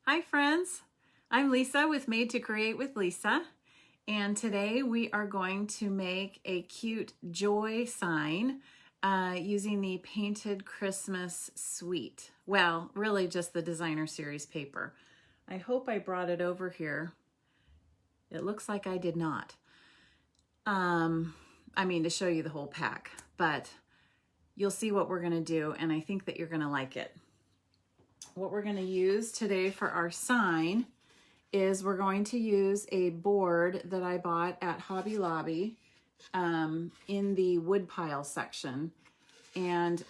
Hi friends, I'm Lisa with Made to Create with Lisa, and today we are going to make a cute joy sign using the Painted Christmas Suite. Well, really just the designer series paper. I hope I brought it over here. It looks like I did not. To show you the whole pack, but you'll see what we're gonna do, and I think that you're gonna like it. What we're going to use today for our sign is we're going to use a board that I bought at Hobby Lobby in the wood pile section. And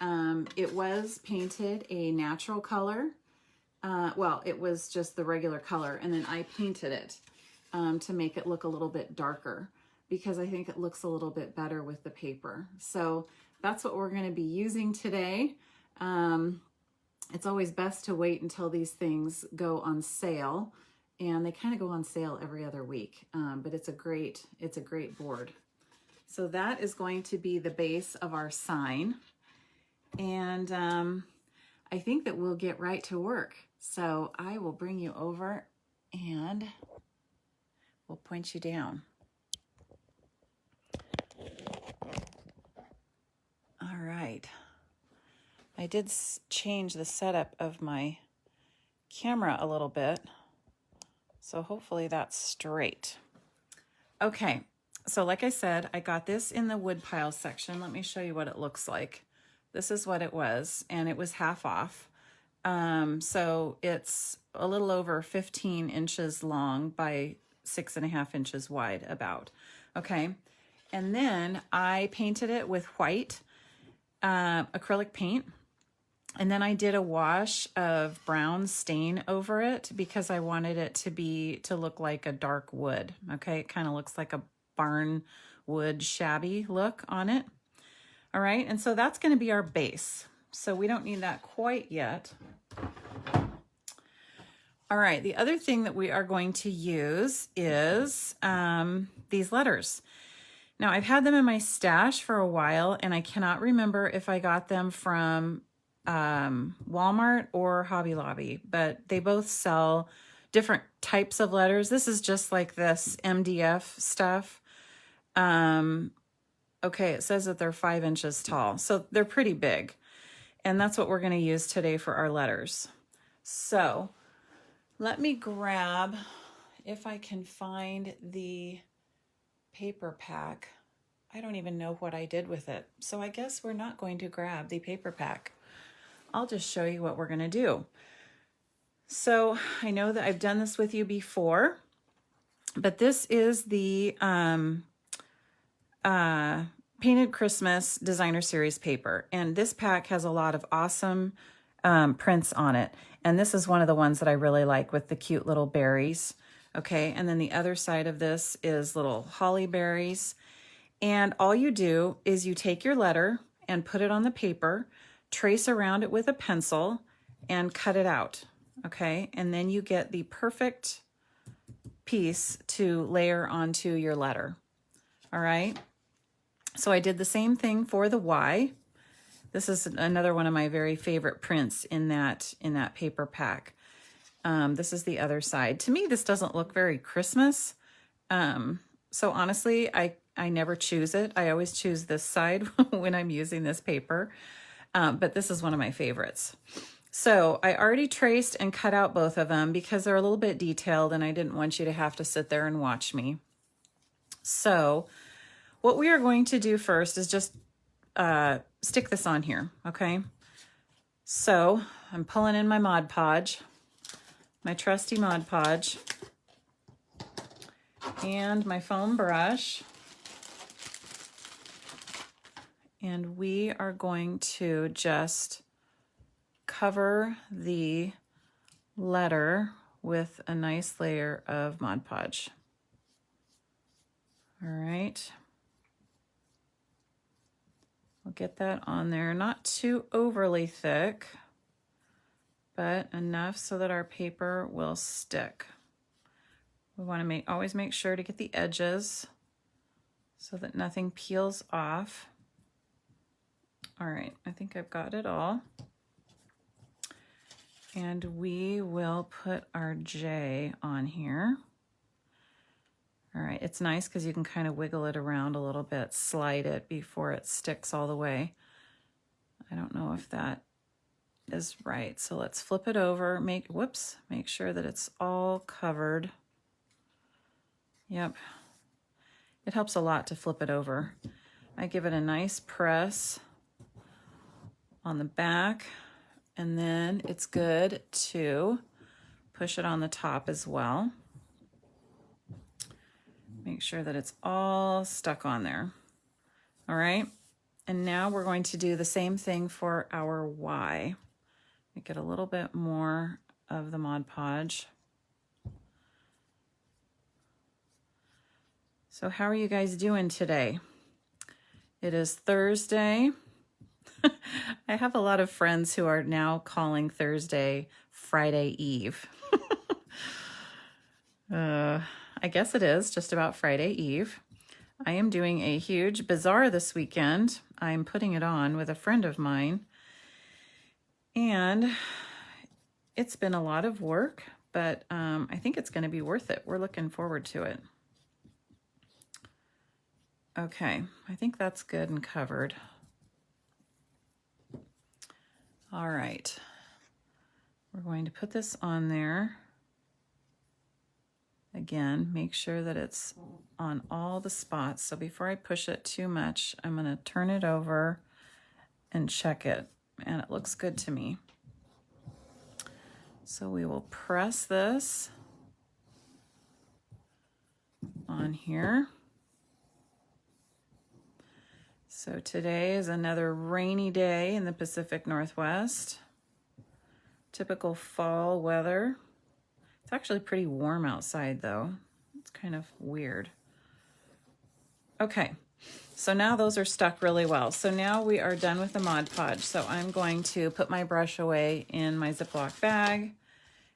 it was painted a natural color. Well, it was just the regular color, and then I painted it to make it look a little bit darker because I think it looks a little bit better with the paper. So that's what we're going to be using today. It's always best to wait until these things go on sale, and they kind of go on sale every other week, but it's a great board. So that is going to be the base of our sign, and I think that we'll get right to work. So I will bring you over and we'll point you down. All right. I did change the setup of my camera a little bit, so hopefully that's straight. Okay, so like I said, I got this in the wood pile section. Let me show you what it looks like. This is what it was, and it was half off. So it's a little over 15 inches long by 6.5 inches wide about. Okay, and then I painted it with white acrylic paint. And then I did a wash of brown stain over it because I wanted it to look like a dark wood. Okay, it kind of looks like a barn wood shabby look on it. All right, and so that's going to be our base. So we don't need that quite yet. All right, the other thing that we are going to use is these letters. Now, I've had them in my stash for a while, and I cannot remember if I got them from Walmart or Hobby Lobby, but they both sell different types of letters. This is just like this MDF stuff. Okay, it says that they're 5 inches tall, so they're pretty big, and that's what we're going to use today for our letters. So let me grab, if I can find the paper pack. I don't even know what I did with it, so I guess we're not going to grab the paper pack. I'll just show you what we're going to do. So I know that I've done this with you before, but this is the Painted Christmas Designer Series paper. And this pack has a lot of awesome prints on it. And this is one of the ones that I really like with the cute little berries. Okay, and then the other side of this is little holly berries. And all you do is you take your letter and put it on the paper, trace around it with a pencil, and cut it out, okay? And then you get the perfect piece to layer onto your letter, all right? So I did the same thing for the Y. This is another one of my very favorite prints in that paper pack. This is the other side. To me, this doesn't look very Christmas. So honestly, I never choose it. I always choose this side when I'm using this paper. But this is one of my favorites. So I already traced and cut out both of them because they're a little bit detailed and I didn't want you to have to sit there and watch me. So what we are going to do first is just stick this on here, okay? So I'm pulling in my Mod Podge, my trusty Mod Podge, and my foam brush. And we are going to just cover the letter with a nice layer of Mod Podge. All right. We'll get that on there. Not too overly thick, but enough so that our paper will stick. We want to always make sure to get the edges so that nothing peels off. All right, I think I've got it all. And we will put our J on here. All right, it's nice because you can kind of wiggle it around a little bit, slide it before it sticks all the way. I don't know if that is right. So let's flip it over, make sure that it's all covered. Yep. It helps a lot to flip it over. I give it a nice press on the back, and then it's good to push it on the top as well. Make sure that it's all stuck on there. All right, and now we're going to do the same thing for our Y. Make it a little bit more of the Mod Podge. So how are you guys doing today? It is Thursday. I have a lot of friends who are now calling Thursday Friday Eve. I guess it is just about Friday Eve. I am doing a huge bazaar this weekend. I'm putting it on with a friend of mine. And it's been a lot of work, but I think it's going to be worth it. We're looking forward to it. Okay, I think that's good and covered. All right, we're going to put this on there. Again, make sure that it's on all the spots. So before I push it too much, I'm going to turn it over and check it. And it looks good to me. So we will press this on here. So today is another rainy day in the Pacific Northwest. Typical fall weather. It's actually pretty warm outside though. It's kind of weird. Okay, so now those are stuck really well. So now we are done with the Mod Podge. So I'm going to put my brush away in my Ziploc bag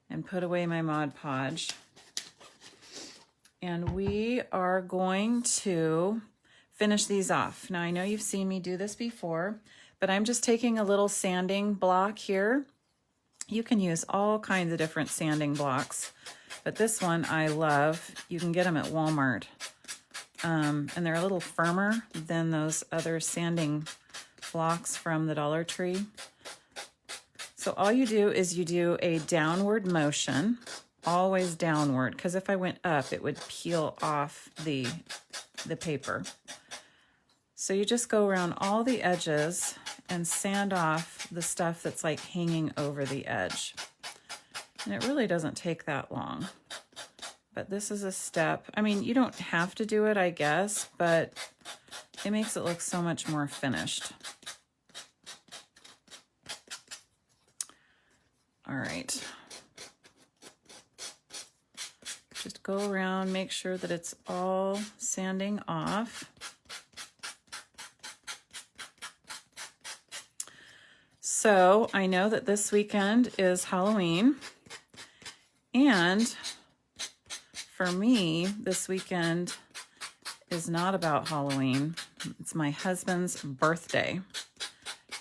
and put away my Mod Podge. And we are going to finish these off. Now I know you've seen me do this before, but I'm just taking a little sanding block here. You can use all kinds of different sanding blocks, but this one I love. You can get them at Walmart. And they're a little firmer than those other sanding blocks from the Dollar Tree. So all you do is you do a downward motion, always downward, because if I went up, it would peel off the paper. So you just go around all the edges and sand off the stuff that's like hanging over the edge. And it really doesn't take that long. But this is a step. I mean, you don't have to do it, I guess, but it makes it look so much more finished. All right. Just go around, make sure that it's all sanding off. So I know that this weekend is Halloween, and for me, this weekend is not about Halloween. It's my husband's birthday.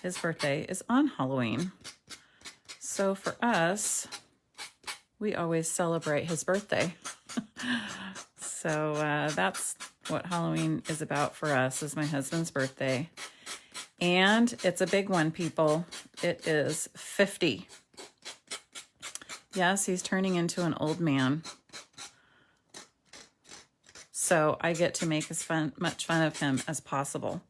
His birthday is on Halloween. So for us, we always celebrate his birthday. So that's what Halloween is about for us, is my husband's birthday. And it's a big one, people. It is 50. Yes, he's turning into an old man. So I get to make as much fun of him as possible.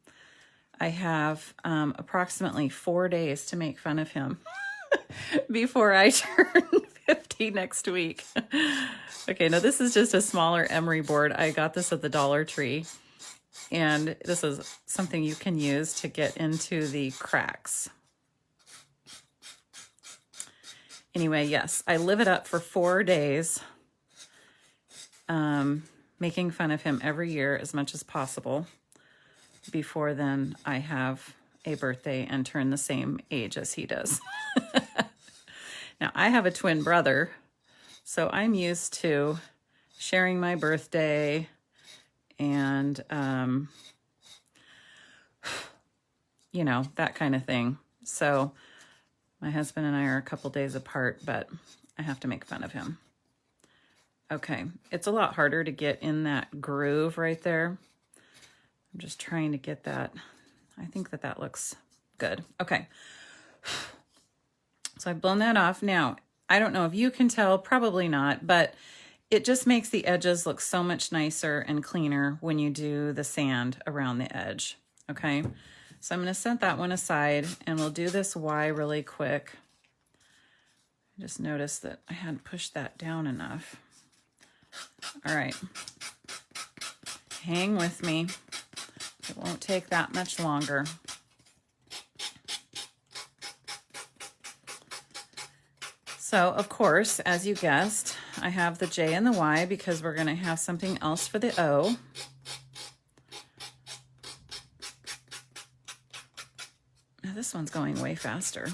I have approximately 4 days to make fun of him before I turn 50 next week. Okay, now this is just a smaller emery board. I got this at the Dollar Tree. And this is something you can use to get into the cracks. Anyway, yes, I live it up for 4 days, making fun of him every year as much as possible. Before then, I have a birthday and turn the same age as he does. Now, I have a twin brother, so I'm used to sharing my birthday and, you know, that kind of thing. So My husband and I are a couple days apart, but I have to make fun of him. Okay, it's a lot harder to get in that groove right there. I'm just trying to get that. I think that that looks good. Okay, so I've blown that off. Now, I don't know if you can tell, probably not, but it just makes the edges look so much nicer and cleaner when you do the sand around the edge, okay? So I'm gonna set that one aside and we'll do this Y really quick. I just noticed that I hadn't pushed that down enough. All right, hang with me. It won't take that much longer. So, of course, as you guessed, I have the J and the Y because we're going to have something else for the O. Now, this one's going way faster.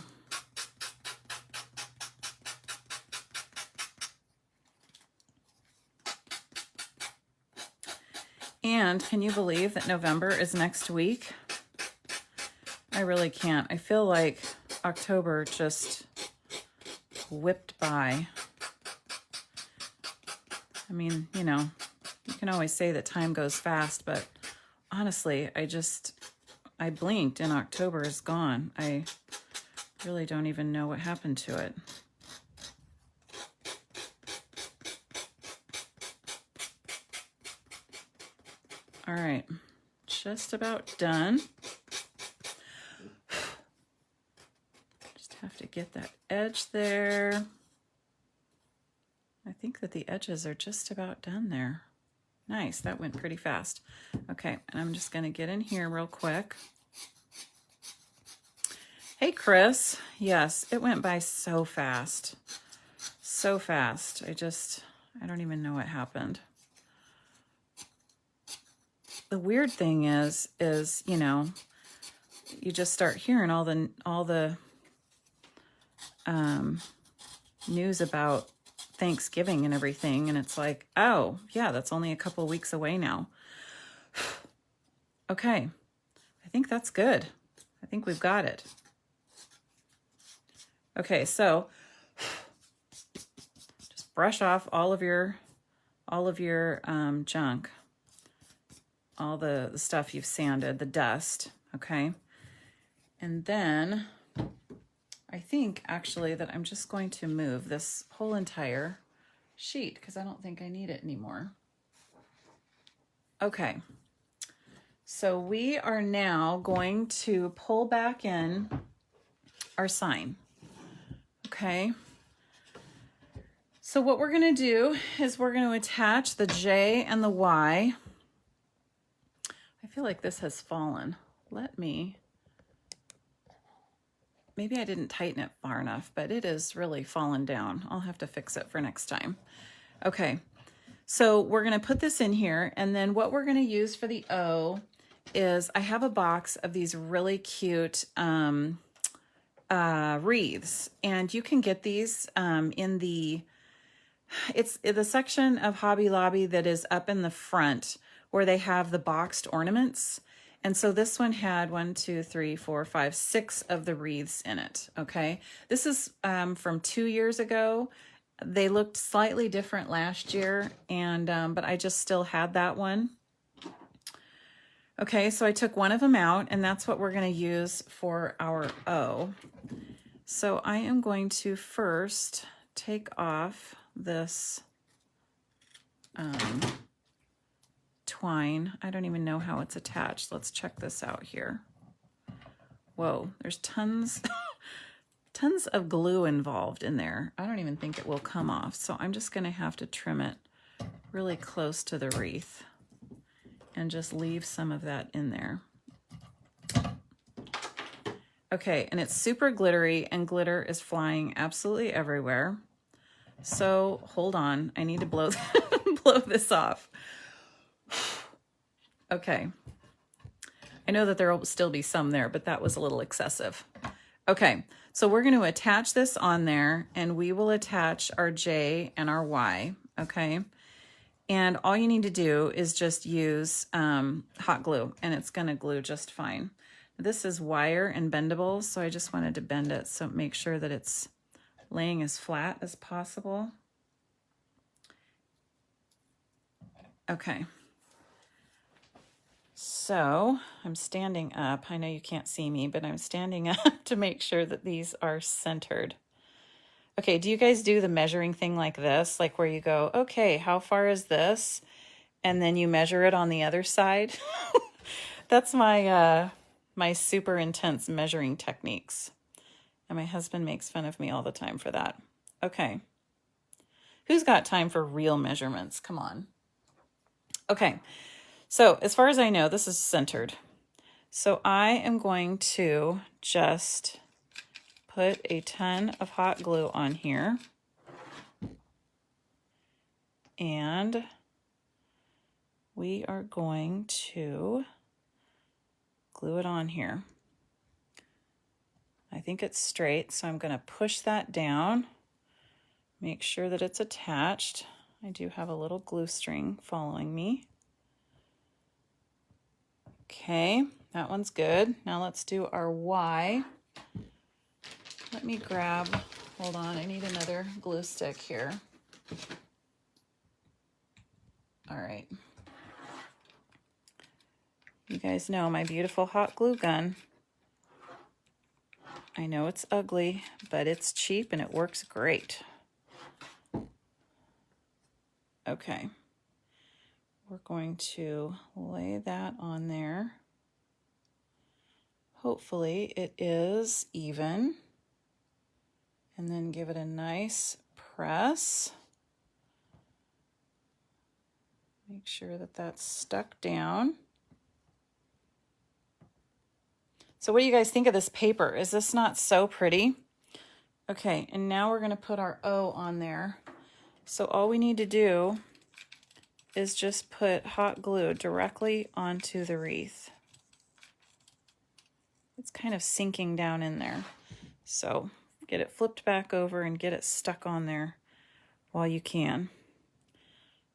And can you believe that November is next week? I really can't. I feel like October just whipped by. I mean, you know, you can always say that time goes fast, but honestly, I blinked and October is gone. I really don't even know what happened to it. All right, just about done. Just have to get that edge there. I think that the edges are just about done there. Nice, that went pretty fast. Okay, and I'm just gonna get in here real quick. Hey, Chris. Yes, it went by so fast. So fast. I don't even know what happened. The weird thing is, you know, you just start hearing all the news about Thanksgiving and everything, and it's like, oh, yeah, that's only a couple weeks away now. Okay, I think that's good. I think we've got it. Okay, so just brush off all of your junk. All the stuff you've sanded, the dust, okay? And then I think actually that I'm just going to move this whole entire sheet because I don't think I need it anymore. Okay, so we are now going to pull back in our sign, okay? So what we're gonna do is we're gonna attach the J and the Y. I feel like this has fallen. Maybe I didn't tighten it far enough, but it is really fallen down. I'll have to fix it for next time. Okay, so we're gonna put this in here, and then what we're gonna use for the O is I have a box of these really cute wreaths, and you can get these in the section of Hobby Lobby that is up in the front where they have the boxed ornaments. And so this one had 6 of the wreaths in it, okay? This is from 2 years ago. They looked slightly different last year, and but I just still had that one. Okay, so I took one of them out, and that's what we're gonna use for our O. So I am going to first take off this twine. I don't even know how it's attached. Let's check this out here. Whoa, there's tons of glue involved in there. I don't even think it will come off. So I'm just gonna have to trim it really close to the wreath and just leave some of that in there. Okay, and it's super glittery, and glitter is flying absolutely everywhere. So hold on, I need to blow this off. Okay, I know that there will still be some there, but that was a little excessive. Okay, so we're going to attach this on there, and we will attach our J and our Y, okay? And all you need to do is just use hot glue, and it's going to glue just fine. This is wire and bendable, so I just wanted to bend it so make sure that it's laying as flat as possible. Okay. So I'm standing up. I know you can't see me, but I'm standing up to make sure that these are centered. Okay, do you guys do the measuring thing like this? Like where you go, okay, how far is this? And then you measure it on the other side. That's my my super intense measuring techniques. And my husband makes fun of me all the time for that. Okay. Who's got time for real measurements? Come on. Okay. So as far as I know, this is centered. So I am going to just put a ton of hot glue on here. And we are going to glue it on here. I think it's straight, so I'm going to push that down, make sure that it's attached. I do have a little glue string following me. Okay, that one's good. Now let's do our Y. Let me grab, hold on, I need another glue stick here. All right. You guys know my beautiful hot glue gun. I know it's ugly, but it's cheap and it works great. Okay. We're going to lay that on there. Hopefully it is even. And then give it a nice press. Make sure that that's stuck down. So what do you guys think of this paper? Is this not so pretty? Okay, and now we're going to put our O on there. So all we need to do is just put hot glue directly onto the wreath. It's kind of sinking down in there. So get it flipped back over and get it stuck on there while you can.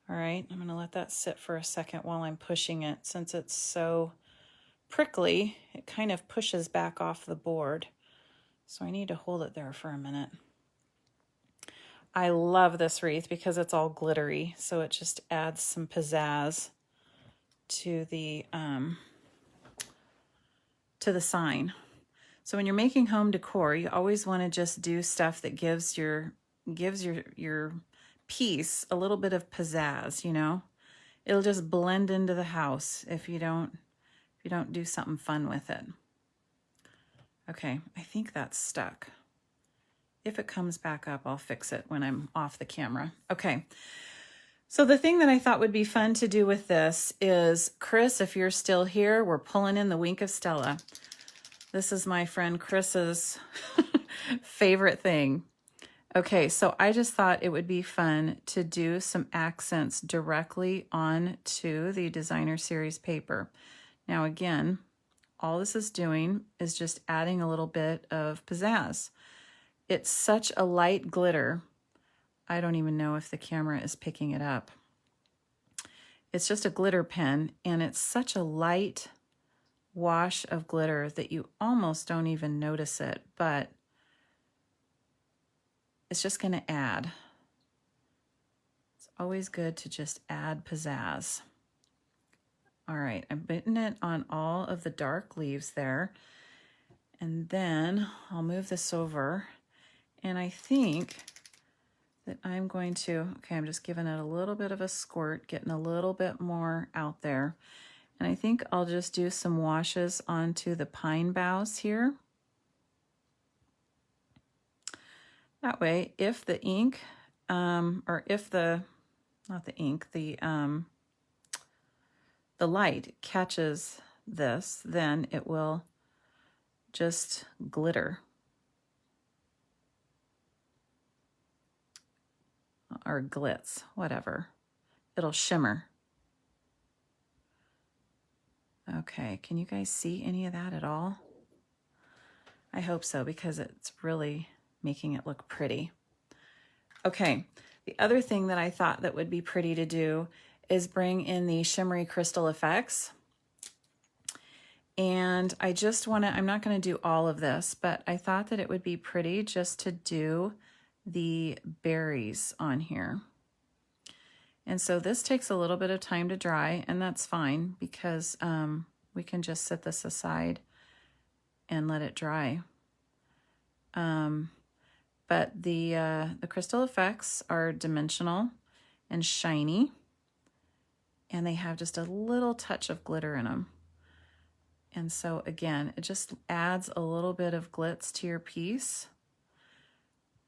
All right, I'm going to let that sit for a second while I'm pushing it. Since it's so prickly, it kind of pushes back off the board. So I need to hold it there for a minute. I love this wreath because it's all glittery, so it just adds some pizzazz to the sign. So when you're making home decor, you always want to just do stuff that gives your piece a little bit of pizzazz, you know? It'll just blend into the house if you don't do something fun with it. Okay, I think that's stuck. If it comes back up, I'll fix it when I'm off the camera. Okay, so the thing that I thought would be fun to do with this is, Chris, if you're still here, we're pulling in the Wink of Stella. This is my friend Chris's favorite thing. Okay, so I just thought it would be fun to do some accents directly onto the designer series paper. Now again, all this is doing is just adding a little bit of pizzazz. It's such a light glitter. I don't even know if the camera is picking it up. It's just a glitter pen, and it's such a light wash of glitter that you almost don't even notice it, but it's just going to add. It's always good to just add pizzazz. All right, I'm putting it on all of the dark leaves there. And then I'll move this over. And I think that I'm going to, okay, I'm just giving it a little bit of a squirt, getting a little bit more out there. And I think I'll just do some washes onto the pine boughs here. That way, if the ink, or if the, not the ink, the light catches this, then it will just glitter. Or glitz, whatever. It'll shimmer. Okay, can you guys see any of that at all? I hope so, because it's really making it look pretty. Okay, the other thing that I thought that would be pretty to do is bring in the shimmery crystal effects. And I just want to, I'm not going to do all of this, but I thought that it would be pretty just to do the berries on here. And so this takes a little bit of time to dry, and that's fine because we can just set this aside and let it dry. But the crystal effects are dimensional and shiny, and they have just a little touch of glitter in them. And so again, it just adds a little bit of glitz to your piece,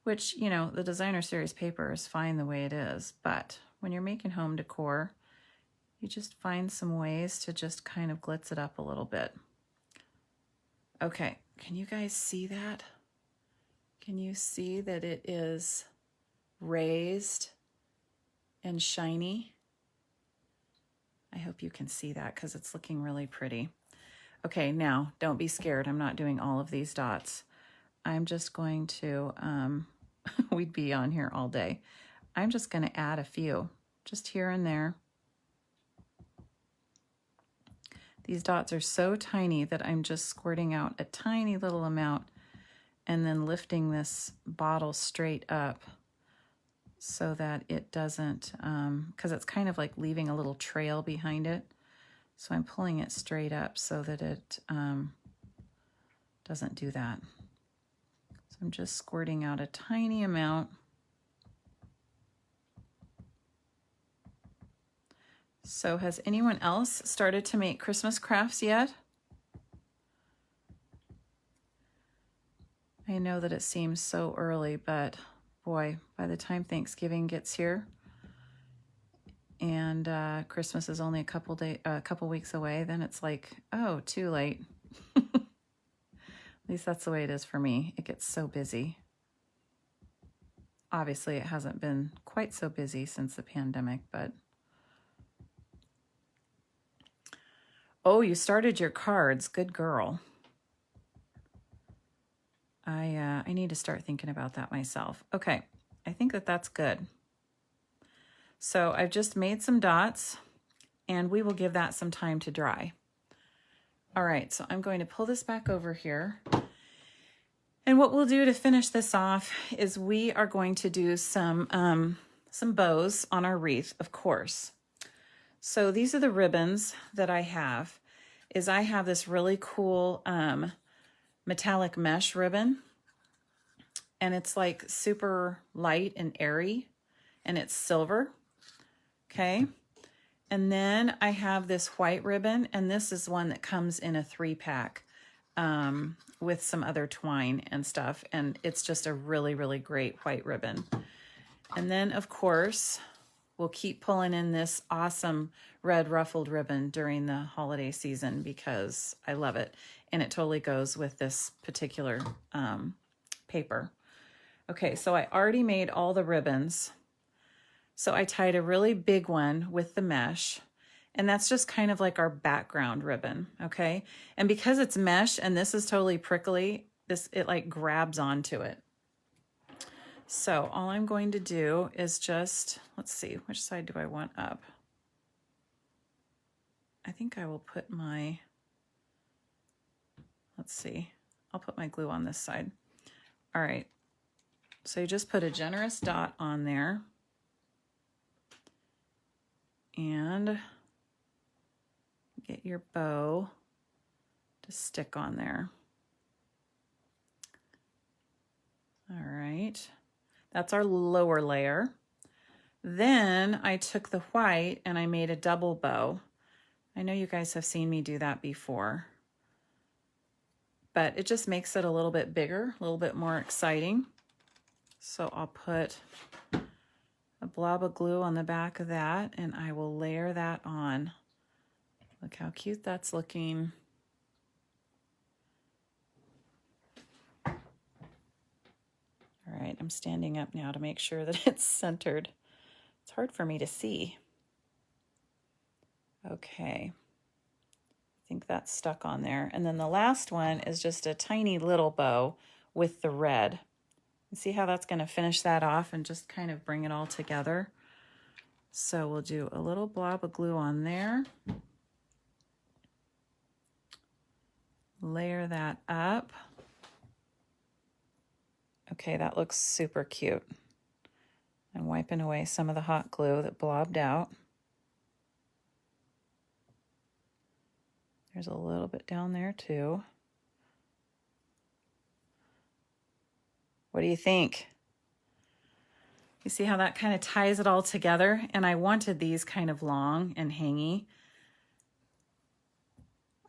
which, you know, the designer series paper is fine the way it is, but when you're making home decor, you just find some ways to just kind of glitz it up a little bit. Okay, can you guys see that? Can you see that it is raised and shiny? I hope you can see that because it's looking really pretty. Okay, now don't be scared. I'm not doing all of these dots. I'm just going to, we'd be on here all day. I'm just going to add a few, just here and there. These dots are so tiny that I'm just squirting out a tiny little amount and then lifting this bottle straight up so that it doesn't, because it's kind of like leaving a little trail behind it. So I'm pulling it straight up so that it doesn't do that. So I'm just squirting out a tiny amount. So has anyone else started to make Christmas crafts yet? I know that it seems so early, but boy, by the time Thanksgiving gets here and Christmas is only a couple weeks away, then it's like, oh, too late. At least that's the way it is for me. It gets so busy. Obviously, it hasn't been quite so busy since the pandemic, but oh, you started your cards. Good girl. I need to start thinking about that myself. Okay, I think that that's good. So I've just made some dots, and we will give that some time to dry. All right, so I'm going to pull this back over here. And what we'll do to finish this off is we are going to do some bows on our wreath, of course. So these are the ribbons that I have. I have this really cool metallic mesh ribbon, and it's like super light and airy, and it's silver. Okay. And then I have this white ribbon, and this is one that comes in a 3-pack with some other twine and stuff. And it's just a really, really great white ribbon. And then, of course, we'll keep pulling in this awesome red ruffled ribbon during the holiday season because I love it. And it totally goes with this particular paper. Okay, so I already made all the ribbons. So I tied a really big one with the mesh, and that's just kind of like our background ribbon, okay? And because it's mesh and this is totally prickly, it like grabs onto it. So all I'm going to do is just, let's see, which side do I want up? I think I will put my, let's see, I'll put my glue on this side. All right, so you just put a generous dot on there. And get your bow to stick on there. All right, that's our lower layer. Then I took the white and I made a double bow. I know you guys have seen me do that before, but it just makes it a little bit bigger, a little bit more exciting. So I'll put a blob of glue on the back of that, and I will layer that on. Look how cute that's looking. All right, I'm standing up now to make sure that it's centered. It's hard for me to see. Okay, I think that's stuck on there. And then the last one is just a tiny little bow with the red. See how that's going to finish that off and just kind of bring it all together. So we'll do a little blob of glue on there. layer that up. Okay, that looks super cute. I'm wiping away some of the hot glue that blobbed out. There's a little bit down there too. What do you think? You see how that kind of ties it all together? And I wanted these kind of long and hangy.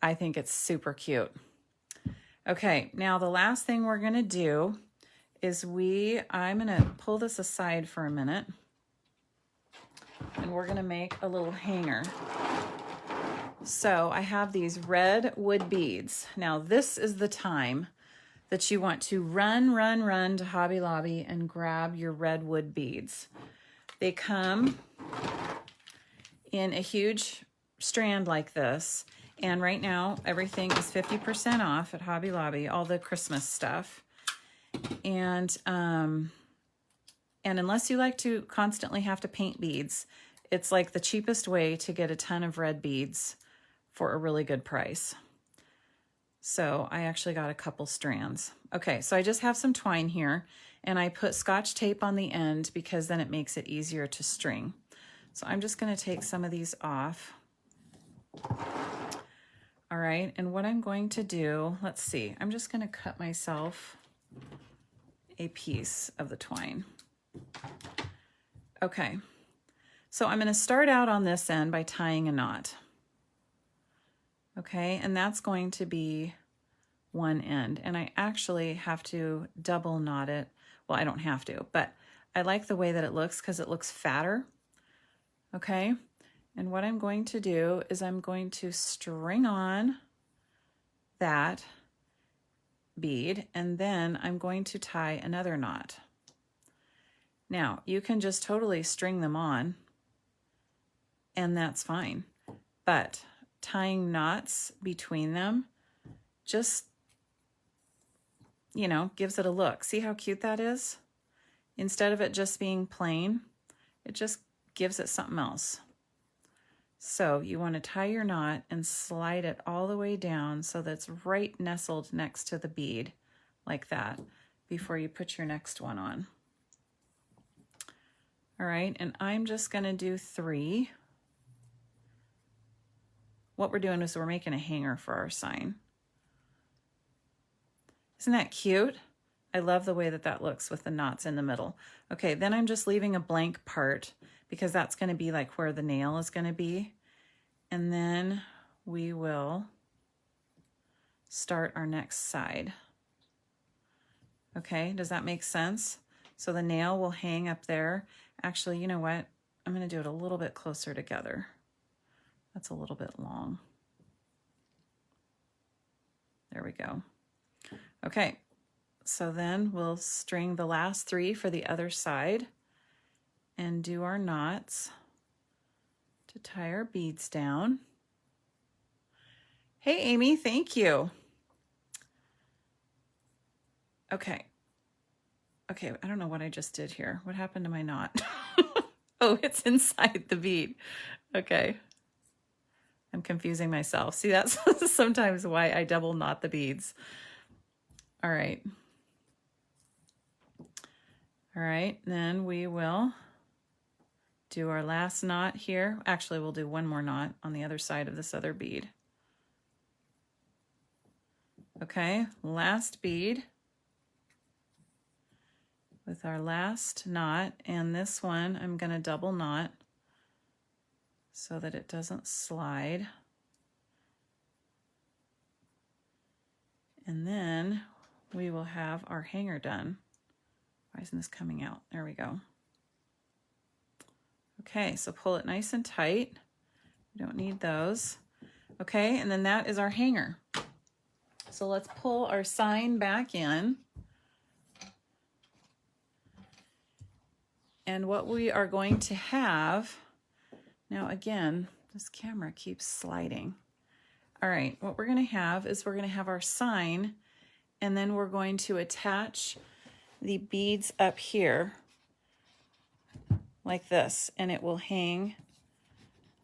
I think it's super cute. Okay, now the last thing we're gonna do is I'm gonna pull this aside for a minute, and we're gonna make a little hanger. So I have these red wood beads. Now this is the time that you want to run to Hobby Lobby and grab your red wood beads. They come in a huge strand like this. And right now, everything is 50% off at Hobby Lobby, all the Christmas stuff. And unless you like to constantly have to paint beads, it's like the cheapest way to get a ton of red beads for a really good price. So I actually got a couple strands. Okay, so I just have some twine here, and I put Scotch tape on the end because then it makes it easier to string. So I'm just gonna take some of these off. All right, and what I'm going to do, let's see, I'm just gonna cut myself a piece of the twine. Okay, so I'm gonna start out on this end by tying a knot. Okay, and that's going to be one end, and I actually have to double knot it. Well, I don't have to, but I like the way that it looks because it looks fatter. Okay. And what I'm going to do is I'm going to string on that bead, and then I'm going to tie another knot. Now, you can just totally string them on, and that's fine. But tying knots between them just, you know, gives it a look. See how cute that is? Instead of it just being plain, it just gives it something else. So you want to tie your knot and slide it all the way down so that's right nestled next to the bead like that before you put your next one on. All right, and I'm just going to do 3. What we're doing is we're making a hanger for our sign. Isn't that cute? I love the way that that looks with the knots in the middle. Okay, then I'm just leaving a blank part because that's going to be like where the nail is going to be. And then we will start our next side. Okay, does that make sense? So the nail will hang up there. Actually, you know what? I'm going to do it a little bit closer together. That's a little bit long. There we go. Okay, so then we'll string the last 3 for the other side and do our knots to tie our beads down. Hey, Amy, thank you. Okay. Okay, I don't know what I just did here. What happened to my knot? Oh, it's inside the bead. Okay. I'm confusing myself. See, that's sometimes why I double knot the beads. All right. All right, then we will do our last knot here. Actually, we'll do one more knot on the other side of this other bead. Okay, last bead with our last knot, and this one I'm going to double knot so that it doesn't slide. And then we will have our hanger done. Why isn't this coming out? There we go. Okay, so pull it nice and tight. We don't need those. Okay, and then that is our hanger. So let's pull our sign back in. And what we are going to have, now again, this camera keeps sliding. All right, what we're going to have is we're going to have our sign, and then we're going to attach the beads up here like this, and it will hang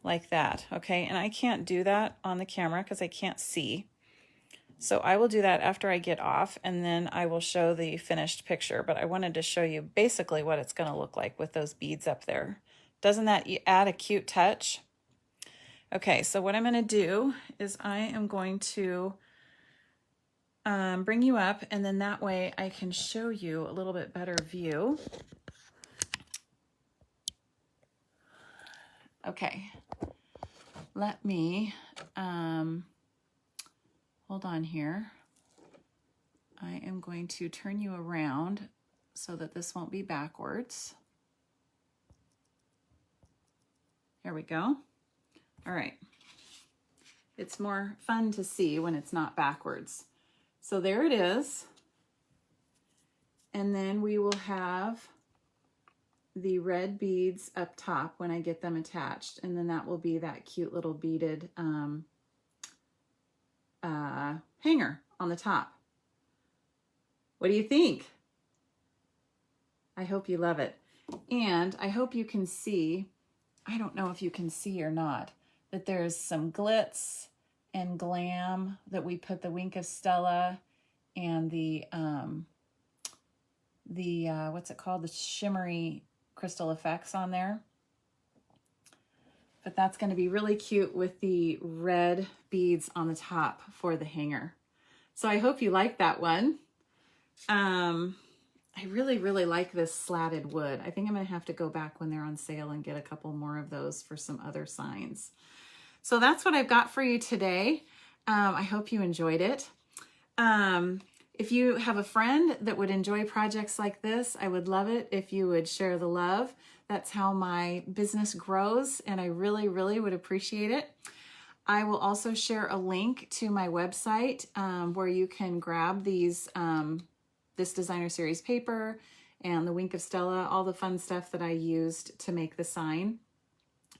like that, okay? And I can't do that on the camera because I can't see. So I will do that after I get off, and then I will show the finished picture. But I wanted to show you basically what it's going to look like with those beads up there. Doesn't that add a cute touch? Okay, so what I'm going to do is I am going to bring you up, and then that way I can show you a little bit better view. Okay, let me hold on here. I am going to turn you around so that this won't be backwards. There we go. All right. It's more fun to see when it's not backwards. So there it is. And then we will have the red beads up top when I get them attached. And then that will be that cute little beaded hanger on the top. What do you think? I hope you love it. And I hope you can see, I don't know if you can see or not, that there's some glitz and glam that we put the Wink of Stella and the what's it called? The shimmery crystal effects on there. But that's going to be really cute with the red beads on the top for the hanger. So I hope you like that one. I really, really like this slatted wood. I think I'm going to have to go back when they're on sale and get a couple more of those for some other signs. So that's what I've got for you today. I hope you enjoyed it. If you have a friend that would enjoy projects like this, I would love it if you would share the love. That's how my business grows, and I really, really would appreciate it. I will also share a link to my website where you can grab these this designer series paper and the Wink of Stella, all the fun stuff that I used to make the sign.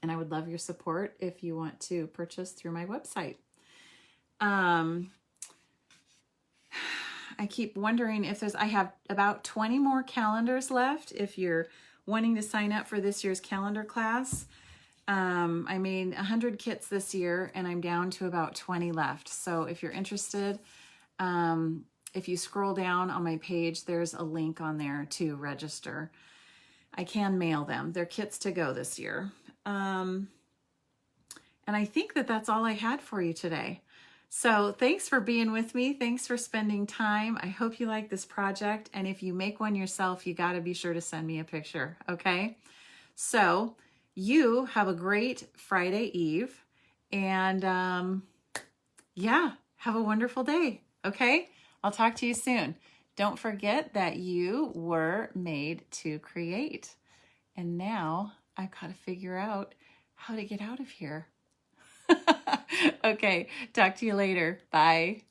And I would love your support if you want to purchase through my website. I keep wondering if I have about 20 more calendars left. If you're wanting to sign up for this year's calendar class, I made 100 kits this year and I'm down to about 20 left. So if you're interested, if you scroll down on my page, there's a link on there to register. I can mail them. They're kits to go this year. And I think that that's all I had for you today. So thanks for being with me. Thanks for spending time. I hope you like this project. And if you make one yourself, you got to be sure to send me a picture. Okay. So you have a great Friday Eve, and yeah, have a wonderful day. Okay. I'll talk to you soon. Don't forget that you were made to create. And now I've got to figure out how to get out of here. Okay, talk to you later. Bye.